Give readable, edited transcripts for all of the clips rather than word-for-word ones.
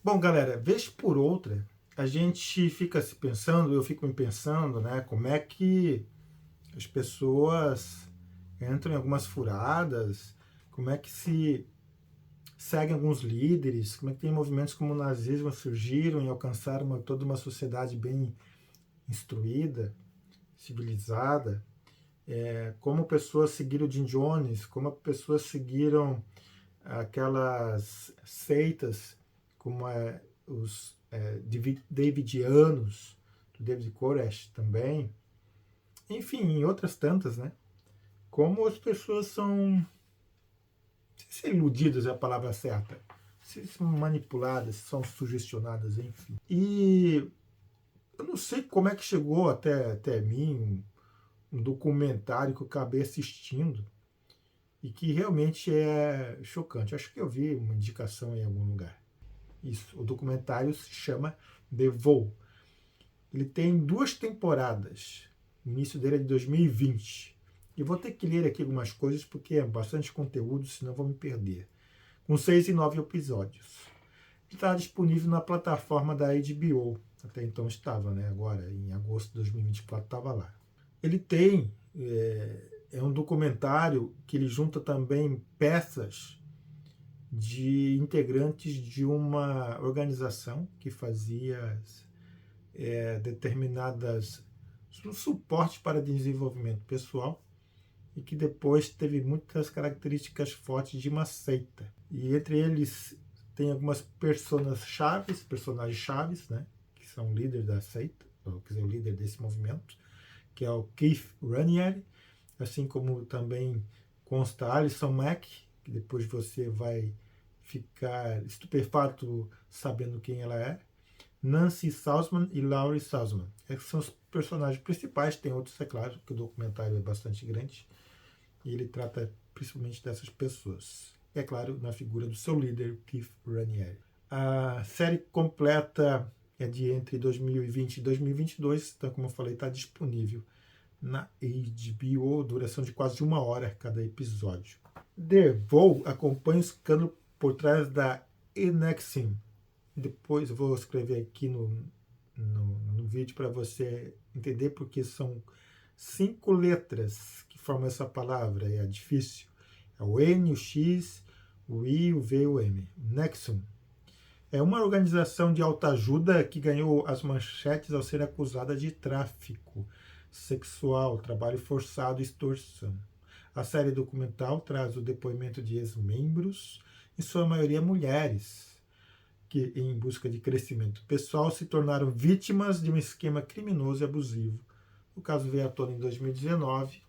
Bom, galera, vez por outra, a gente fica se pensando, eu fico me pensando, né, como é que as pessoas entram em algumas furadas, como é que se seguem alguns líderes, como é que tem movimentos como o nazismo surgiram e alcançaram toda uma sociedade bem instruída, civilizada, como pessoas seguiram Jim Jones, como pessoas seguiram aquelas seitas como os Davidianos, do David Koresh também, enfim, em outras tantas, né? Como as pessoas são, não sei se iludidas é a palavra certa, se são manipuladas, se são sugestionadas, enfim. E eu não sei como é que chegou até mim um documentário que eu acabei assistindo e que realmente é chocante. Acho que eu vi uma indicação em algum lugar. Isso, o documentário se chama The Vow. Ele tem 2 temporadas. O início dele é de 2020. E vou ter que ler aqui algumas coisas porque é bastante conteúdo, senão vou me perder. Com 6 e 9 episódios. Está disponível na plataforma da HBO. Até então estava, né? Agora, em agosto de 2024, estava lá. Ele tem... é um documentário que ele junta também peças de integrantes de uma organização que fazia determinadas suporte para desenvolvimento pessoal e que depois teve muitas características fortes de uma seita. E entre eles tem algumas personagens chaves, né, que são líderes da seita, ou quer dizer, o líder desse movimento, que é o Keith Raniere, assim como também consta Alison Mack, que depois você vai ficar estupefato sabendo quem ela é, Nancy Salzman e Laurie Salzman. Esses são os personagens principais, tem outros, é claro, que o documentário é bastante grande, e ele trata principalmente dessas pessoas. É claro, na figura do seu líder, Keith Raniere. A série completa é de entre 2020 e 2022, então, como eu falei, está disponível na HBO, duração de quase 1 hora cada episódio. The Vow acompanha o escândalo por trás da Enexim. Depois eu vou escrever aqui no vídeo para você entender, porque são 5 letras que formam essa palavra, é difícil. É o N, o X, o I, o V e o M. Nexum. É uma organização de autoajuda que ganhou as manchetes ao ser acusada de tráfico sexual, trabalho forçado e extorsão. A série documental traz o depoimento de ex-membros, em sua maioria mulheres, que, em busca de crescimento pessoal, se tornaram vítimas de um esquema criminoso e abusivo. O caso veio à tona em 2019,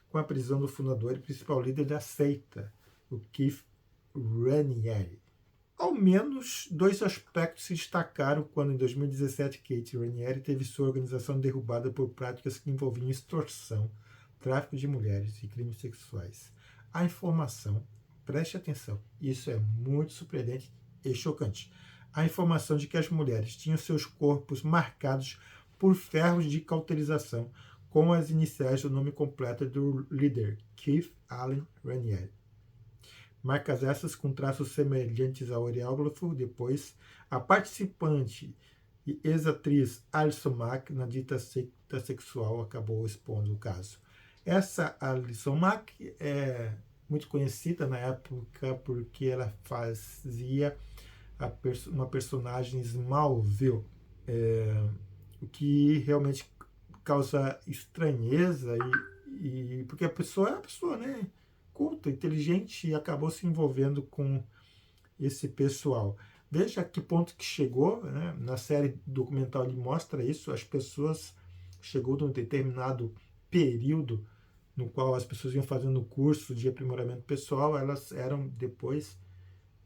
com a prisão do fundador e principal líder da seita, o Keith Raniere. Ao menos 2 aspectos se destacaram quando, em 2017, Keith Raniere teve sua organização derrubada por práticas que envolviam extorsão, tráfico de mulheres e crimes sexuais. A informação, preste atenção, isso é muito surpreendente e chocante. A informação de que as mulheres tinham seus corpos marcados por ferros de cauterização com as iniciais do nome completo do líder, Keith Allen Raniere. Marcas essas com traços semelhantes ao areógrafo. Depois, a participante e ex-atriz Alison Mack, na dita seita sexual, acabou expondo o caso. Essa Alison Mack é muito conhecida na época porque ela fazia uma personagem Smallville, o que realmente causa estranheza porque a pessoa é uma pessoa, né, culta, inteligente, e acabou se envolvendo com esse pessoal. Veja a que ponto que chegou, né? Na série documental ele mostra isso, as pessoas chegou num determinado período no qual as pessoas iam fazendo curso de aprimoramento pessoal, elas eram depois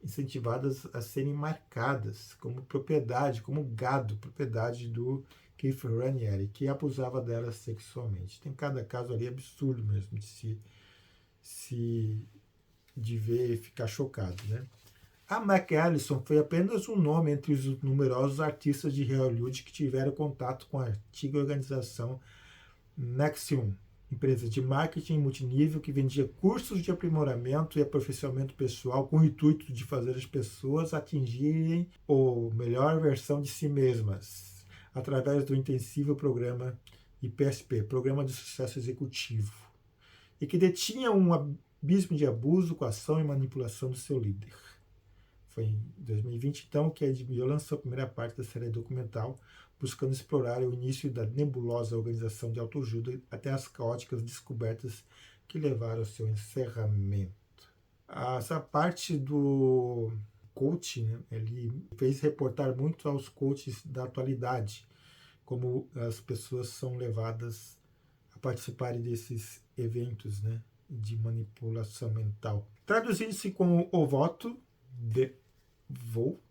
incentivadas a serem marcadas como propriedade, como gado, propriedade do Keith Raniere, que abusava delas sexualmente. Tem cada caso ali absurdo mesmo de ver e ficar chocado, né? A McAllison foi apenas um nome entre os numerosos artistas de Hollywood que tiveram contato com a antiga organização NXIVM. empresa de marketing multinível que vendia cursos de aprimoramento e aperfeiçoamento pessoal com o intuito de fazer as pessoas atingirem a melhor versão de si mesmas, através do intensivo programa IPSP, Programa de Sucesso Executivo, e que detinha um abismo de abuso, coação e manipulação do seu líder. Foi em 2020, então, que a HBO lançou a primeira parte da série documental, buscando explorar o início da nebulosa organização de autoajuda até as caóticas descobertas que levaram ao seu encerramento. Essa parte do coaching, né, ele fez reportar muito aos coaches da atualidade, como as pessoas são levadas a participarem desses eventos, né, de manipulação mental. Traduzindo-se como O Voto de Vou,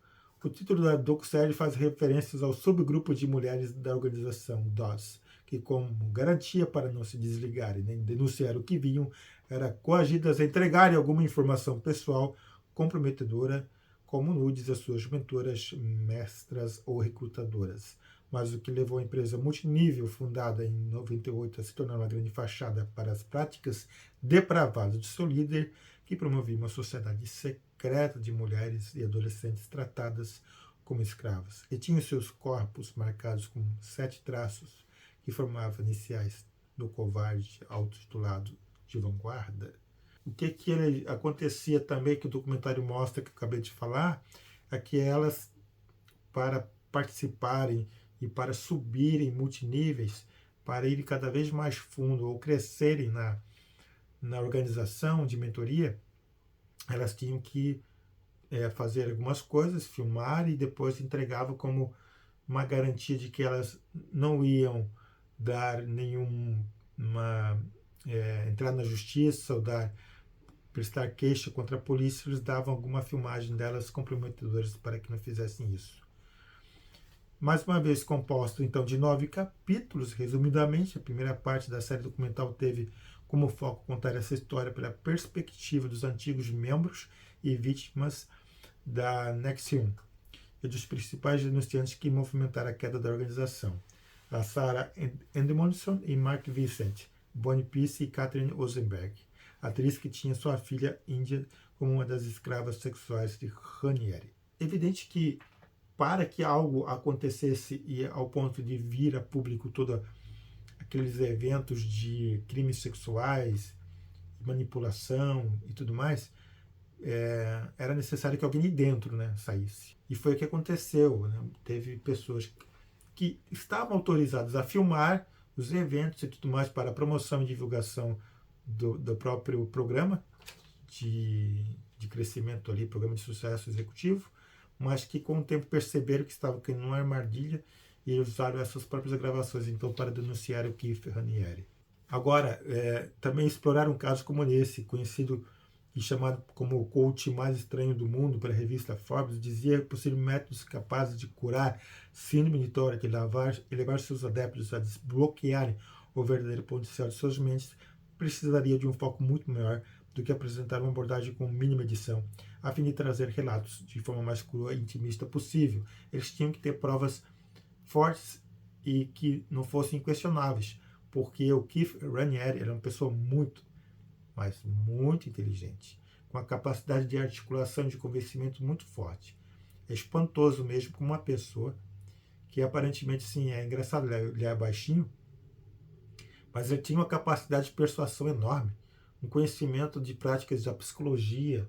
o título da docu-série faz referências ao subgrupo de mulheres da organização DOS, que, como garantia para não se desligarem nem denunciar o que viam, eram coagidas a entregarem alguma informação pessoal comprometedora, como nudes às suas mentoras, mestras ou recrutadoras. Mas o que levou a empresa multinível, fundada em 98, a se tornar uma grande fachada para as práticas depravadas de seu líder, que promovia uma sociedade secreta de mulheres e adolescentes tratadas como escravas, e tinham seus corpos marcados com 7 traços que formavam iniciais do covarde autotitulado de vanguarda. O que acontecia também, que o documentário mostra, que eu acabei de falar, é que elas, para participarem e para subirem multiníveis, para irem cada vez mais fundo ou crescerem na organização de mentoria, elas tinham que fazer algumas coisas, filmar e depois entregavam como uma garantia de que elas não iam dar entrar na justiça ou prestar queixa contra a polícia. Eles davam alguma filmagem delas comprometedoras para que não fizessem isso. Mais uma vez composto então de 9 capítulos, resumidamente, a primeira parte da série documental teve como foco contar essa história pela perspectiva dos antigos membros e vítimas da NXIVM e dos principais denunciantes que movimentaram a queda da organização, a Sarah Edmondson e Mark Vincent, Bonnie Peace e Catherine Ozenberg, atriz que tinha sua filha Índia como uma das escravas sexuais de Ranieri. Evidente que, para que algo acontecesse e ao ponto de vir a público todos aqueles eventos de crimes sexuais, manipulação e tudo mais, era necessário que alguém de dentro, né, saísse. E foi o que aconteceu. Né? Teve pessoas que estavam autorizadas a filmar os eventos e tudo mais para promoção e divulgação do próprio programa de crescimento ali, programa de sucesso executivo, mas que com o tempo perceberam que estavam caindo numa armadilha e usaram essas próprias gravações então para denunciar o Keith Raniere. Agora, também exploraram um caso como esse, conhecido e chamado como o coach mais estranho do mundo pela revista Forbes, dizia possíveis métodos capazes de curar síndrome de Tourette e levar seus adeptos a desbloquearem o verdadeiro potencial de suas mentes, precisaria de um foco muito maior do que apresentar uma abordagem com mínima edição, a fim de trazer relatos de forma mais crua e intimista possível. Eles tinham que ter provas fortes e que não fossem inquestionáveis, porque o Keith Raniere era uma pessoa muito, mas muito inteligente, com a capacidade de articulação e de convencimento muito forte. É espantoso mesmo como uma pessoa que aparentemente, sim, é engraçado, ele é baixinho, mas ele tinha uma capacidade de persuasão enorme, um conhecimento de práticas da psicologia,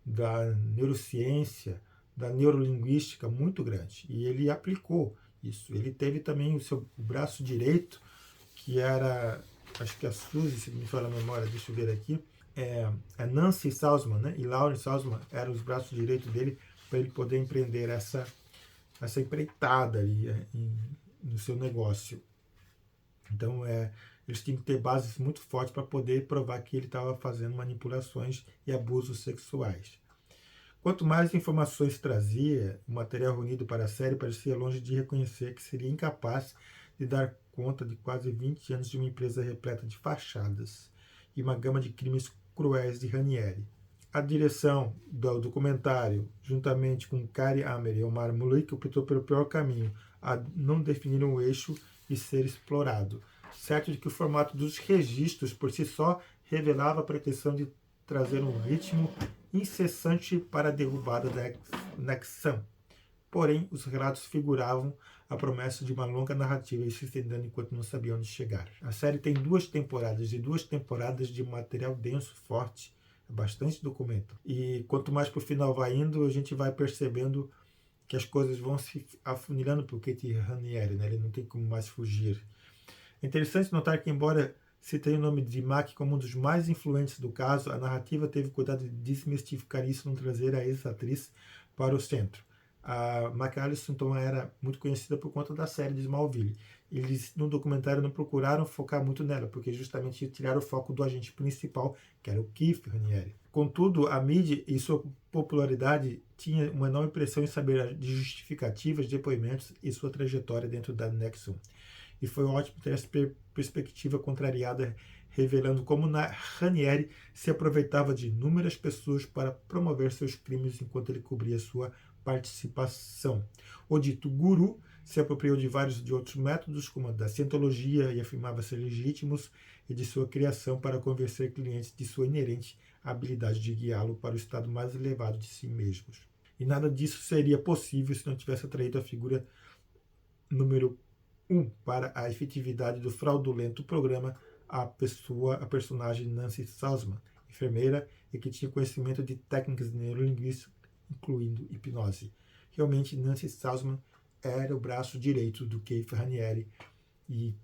da neurociência, da neurolinguística muito grande. E ele aplicou isso. Ele teve também o braço direito, que era, acho que a Suzy, se me falha a memória, deixa eu ver aqui, a Nancy Salzman, né? E Lawrence Salzman eram os braços direitos dele para ele poder empreender essa empreitada ali no seu negócio. Então, eles tinham que ter bases muito fortes para poder provar que ele estava fazendo manipulações e abusos sexuais. Quanto mais informações trazia, o material reunido para a série parecia longe de reconhecer que seria incapaz de dar conta de quase 20 anos de uma empresa repleta de fachadas e uma gama de crimes cruéis de Raniere. A direção do documentário, juntamente com Kari Amer e Omar Malik, optou pelo pior caminho, a não definir um eixo e ser explorado. certo de que o formato dos registros por si só revelava a pretensão de trazer um ritmo incessante para a derrubada da Nexam. Porém, os relatos figuravam a promessa de uma longa narrativa e se estendendo enquanto não sabia onde chegar. A série tem 2 temporadas e 2 temporadas de material denso, forte, bastante documento. E quanto mais para o final vai indo, a gente vai percebendo que as coisas vão se afunilando para o Keith Raniere, né? Ele não tem como mais fugir. É interessante notar que, embora se tenha o nome de Mack como um dos mais influentes do caso, a narrativa teve cuidado de desmistificar isso, não trazer a ex-atriz para o centro. A McAllister então era muito conhecida por conta da série de Smallville. Eles no documentário não procuraram focar muito nela, porque justamente tiraram o foco do agente principal, que era o Keith Raniere. Contudo, a mídia e sua popularidade tinha uma enorme pressão em saber de justificativas, depoimentos e sua trajetória dentro da Nexum. E foi ótimo ter essa perspectiva contrariada, revelando como Raniere se aproveitava de inúmeras pessoas para promover seus crimes enquanto ele cobria sua participação. O dito guru se apropriou de vários de outros métodos, como a da cientologia, e afirmava ser legítimos, e de sua criação para convencer clientes de sua inerente habilidade de guiá-lo para o estado mais elevado de si mesmos. E nada disso seria possível se não tivesse atraído a figura número 1 para a efetividade do fraudulento programa, a personagem Nancy Salzman, enfermeira e que tinha conhecimento de técnicas de neurolinguística, incluindo hipnose. Realmente, Nancy Salzman era o braço direito do Keith Raniere e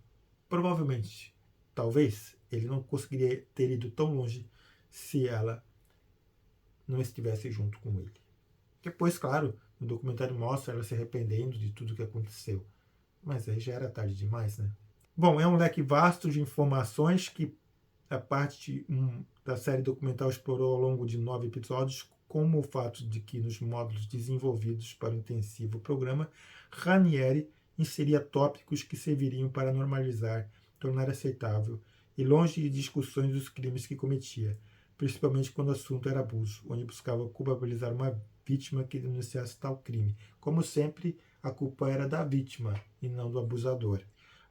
provavelmente, talvez, ele não conseguiria ter ido tão longe se ela não estivesse junto com ele. Depois, claro, no documentário mostra ela se arrependendo de tudo que aconteceu. Mas aí já era tarde demais, né? Bom, é um leque vasto de informações que a parte da série documental explorou ao longo de 9 episódios, como o fato de que nos módulos desenvolvidos para o intensivo programa, Raniere inseria tópicos que serviriam para normalizar, tornar aceitável e longe de discussões dos crimes que cometia, principalmente quando o assunto era abuso, onde buscava culpabilizar uma vítima que denunciasse tal crime. Como sempre, a culpa era da vítima e não do abusador.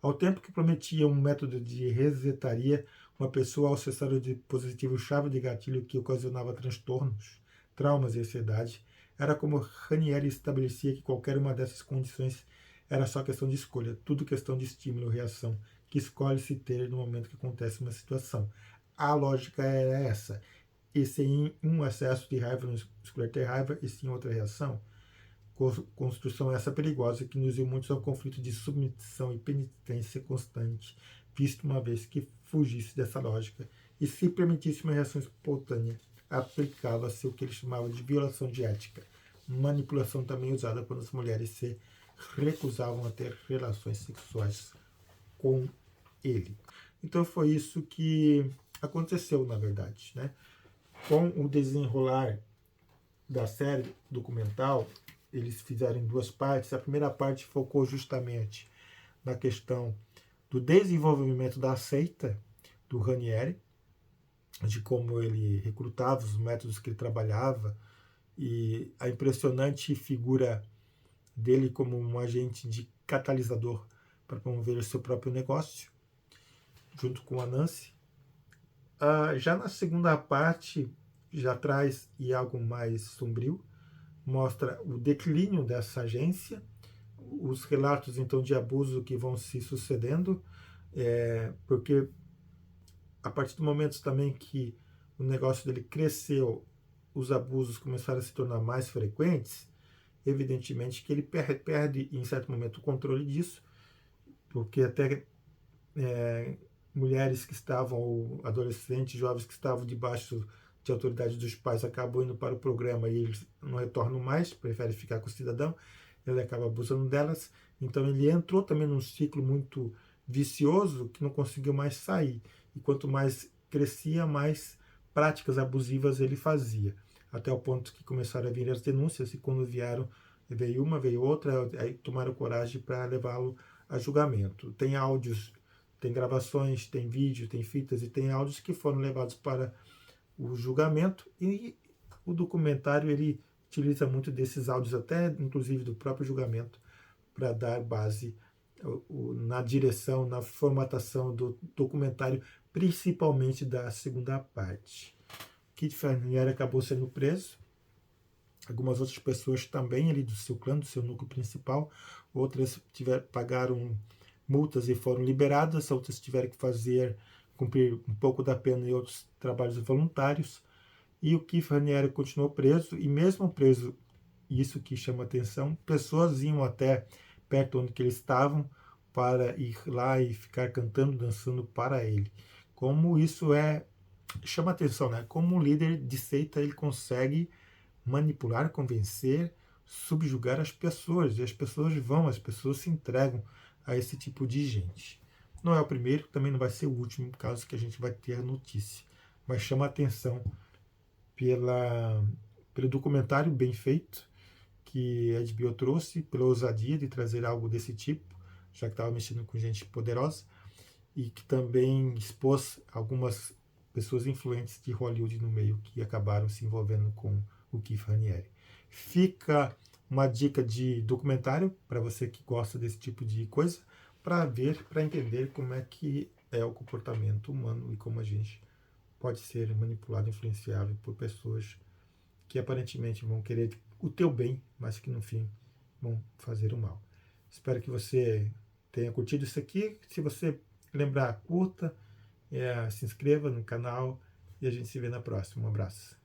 Ao tempo que prometia um método de resetaria, uma pessoa ao acessar o dispositivo chave de gatilho que ocasionava transtornos, traumas e ansiedade, era como Raniere estabelecia que qualquer uma dessas condições era só questão de escolha, tudo questão de estímulo e reação que escolhe-se ter no momento que acontece uma situação. A lógica era essa. E sem um excesso de raiva, não escolher ter raiva, e sim outra reação. Construção essa perigosa que induziu muitos ao conflito de submissão e penitência constante, visto uma vez que fugisse dessa lógica e se permitisse uma reação espontânea, aplicava-se o que ele chamava de violação de ética, manipulação também usada quando as mulheres se recusavam a ter relações sexuais com ele. Então foi isso que aconteceu, na verdade, né? Com o desenrolar da série documental, eles fizeram em 2 partes. A primeira parte focou justamente na questão do desenvolvimento da seita do Raniere, de como ele recrutava, os métodos que ele trabalhava e a impressionante figura dele como um agente de catalisador para promover o seu próprio negócio, junto com a Nancy. Já na segunda parte, já traz e algo mais sombrio, mostra o declínio dessa agência, os relatos então de abuso que vão se sucedendo, porque a partir do momento também que o negócio dele cresceu, os abusos começaram a se tornar mais frequentes, evidentemente que ele perde em certo momento o controle disso, porque até mulheres que estavam, ou adolescentes, jovens que estavam debaixo de autoridade dos pais acabam indo para o programa e eles não retornam mais, preferem ficar com o cidadão, ele acaba abusando delas. Então ele entrou também num ciclo muito vicioso que não conseguiu mais sair. E quanto mais crescia, mais práticas abusivas ele fazia. Até o ponto que começaram a vir as denúncias e quando veio uma, veio outra, aí tomaram coragem para levá-lo a julgamento. Tem áudios, tem gravações, tem vídeo, tem fitas e tem áudios que foram levados para o julgamento, e o documentário ele utiliza muito desses áudios, até inclusive do próprio julgamento, para dar base na direção, na formatação do documentário, principalmente da segunda parte. Keith Raniere acabou sendo preso, algumas outras pessoas também ali do seu clã, do seu núcleo principal, outras pagaram multas e foram liberadas, outras tiveram que cumprir um pouco da pena em outros trabalhos voluntários, e o Keith Raniere continuou preso, e mesmo preso, isso que chama atenção, pessoas iam até perto onde que eles estavam para ir lá e ficar cantando, dançando para ele. Como isso chama atenção, né? Como um líder de seita ele consegue manipular, convencer, subjugar as pessoas, e as pessoas se entregam a esse tipo de gente. Não é o primeiro, também não vai ser o último caso que a gente vai ter notícia, mas chama atenção pelo documentário bem feito que a HBO trouxe, pela ousadia de trazer algo desse tipo, já que estava mexendo com gente poderosa, e que também expôs algumas pessoas influentes de Hollywood no meio que acabaram se envolvendo com o Keith Raniere. Fica uma dica de documentário para você que gosta desse tipo de coisa, para ver, para entender como é que é o comportamento humano e como a gente pode ser manipulado, influenciável por pessoas que aparentemente vão querer o teu bem, mas que no fim vão fazer o mal. Espero que você tenha curtido isso aqui. Se você lembrar, curta, se inscreva no canal e a gente se vê na próxima. Um abraço.